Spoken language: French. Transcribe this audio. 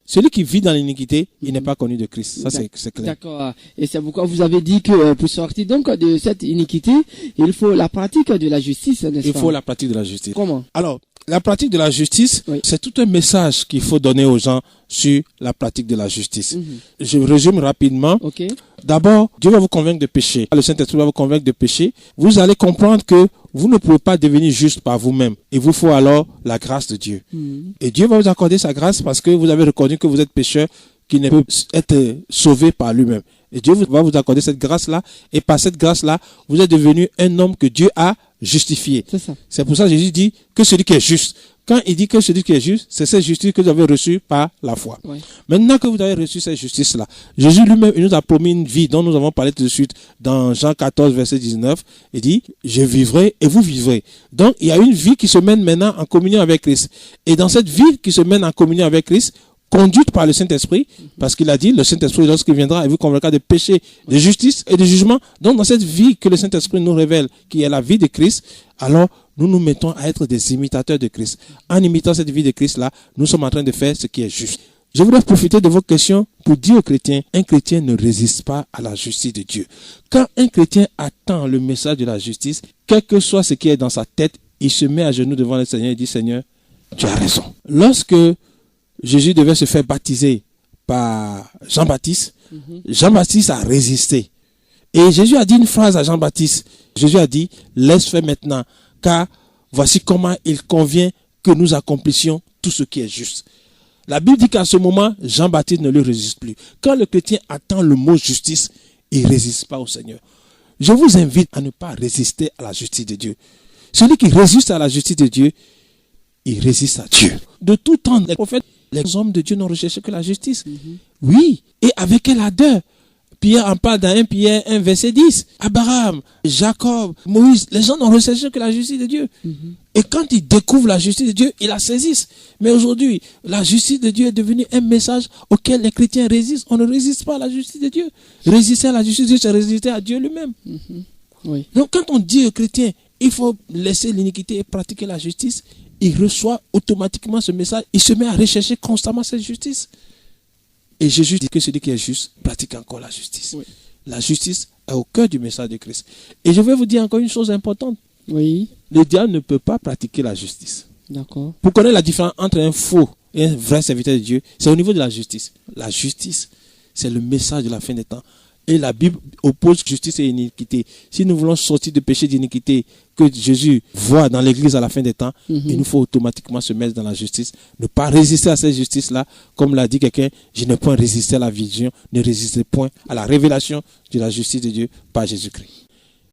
Celui qui vit dans l'iniquité, il n'est pas connu de Christ. Ça, c'est clair. D'accord. Et c'est pourquoi vous avez dit que pour sortir donc de cette iniquité, il faut la pratique de la justice, n'est-ce pas? Il faut la pratique de la justice. Comment? Alors, la pratique de la justice, oui, c'est tout un message qu'il faut donner aux gens sur la pratique de la justice. Je résume rapidement. Okay. D'abord, Dieu va vous convaincre de pécher. Le Saint-Esprit va vous convaincre de pécher. Vous allez comprendre que vous ne pouvez pas devenir juste par vous-même. Il vous faut alors la grâce de Dieu. Et Dieu va vous accorder sa grâce parce que vous avez reconnu que vous êtes pécheur qui ne peut être sauvé par lui-même. Et Dieu va vous accorder cette grâce-là. Et par cette grâce-là, vous êtes devenu un homme que Dieu a justifié. C'est ça. C'est pour ça que Jésus dit que celui qui est juste. Quand il dit que celui qui est juste, c'est cette justice que vous avez reçue par la foi. Ouais. Maintenant que vous avez reçu cette justice-là, Jésus lui-même il nous a promis une vie dont nous avons parlé tout de suite dans Jean 14, verset 19. Il dit, je vivrai et vous vivrez. Donc, il y a une vie qui se mène maintenant en communion avec Christ. Et dans cette vie qui se mène en communion avec Christ, conduite par le Saint-Esprit, parce qu'il a dit, le Saint-Esprit, lorsqu'il viendra, il vous convaincra de péché, de justice et de jugement. Donc, dans cette vie que le Saint-Esprit nous révèle, qui est la vie de Christ, alors, nous nous mettons à être des imitateurs de Christ. En imitant cette vie de Christ-là, nous sommes en train de faire ce qui est juste. Je voudrais profiter de vos questions pour dire aux chrétiens, un chrétien ne résiste pas à la justice de Dieu. Quand un chrétien attend le message de la justice, quel que soit ce qui est dans sa tête, il se met à genoux devant le Seigneur et dit, Seigneur, tu as raison. Lorsque Jésus devait se faire baptiser par Jean-Baptiste, Jean-Baptiste a résisté. Et Jésus a dit une phrase à Jean-Baptiste. Jésus a dit, laisse faire maintenant, car voici comment il convient que nous accomplissions tout ce qui est juste. La Bible dit qu'à ce moment, Jean-Baptiste ne lui résiste plus. Quand le chrétien attend le mot justice, il ne résiste pas au Seigneur. Je vous invite à ne pas résister à la justice de Dieu. Celui qui résiste à la justice de Dieu, il résiste à Dieu. De tout temps, les prophètes, les hommes de Dieu n'ont recherché que la justice. Oui, et avec quelle ardeur. Pierre en parle dans 1 Pierre 1 verset 10. Abraham, Jacob, Moïse, les gens n'ont recherché que la justice de Dieu. Et quand ils découvrent la justice de Dieu, ils la saisissent. Mais aujourd'hui, la justice de Dieu est devenue un message auquel les chrétiens résistent. On ne résiste pas à la justice de Dieu. Résister à la justice de Dieu, c'est résister à Dieu lui-même. Oui. Donc quand on dit aux chrétiens, il faut laisser l'iniquité et pratiquer la justice, il reçoit automatiquement ce message. Il se met à rechercher constamment cette justice. Et Jésus dit que celui qui est juste pratique encore la justice. Oui. La justice est au cœur du message de Christ. Et je vais vous dire encore une chose importante. Oui. Le diable ne peut pas pratiquer la justice. D'accord. Pour connaître la différence entre un faux et un vrai serviteur de Dieu, c'est au niveau de la justice. La justice, c'est le message de la fin des temps. Et la Bible oppose justice et iniquité. Si nous voulons sortir du péché d'iniquité que Jésus voit dans l'église à la fin des temps, il nous faut automatiquement se mettre dans la justice. Ne pas résister à cette justice-là. Comme l'a dit quelqu'un, je ne peux résister à la vision, ne résistez point à la révélation de la justice de Dieu par Jésus-Christ.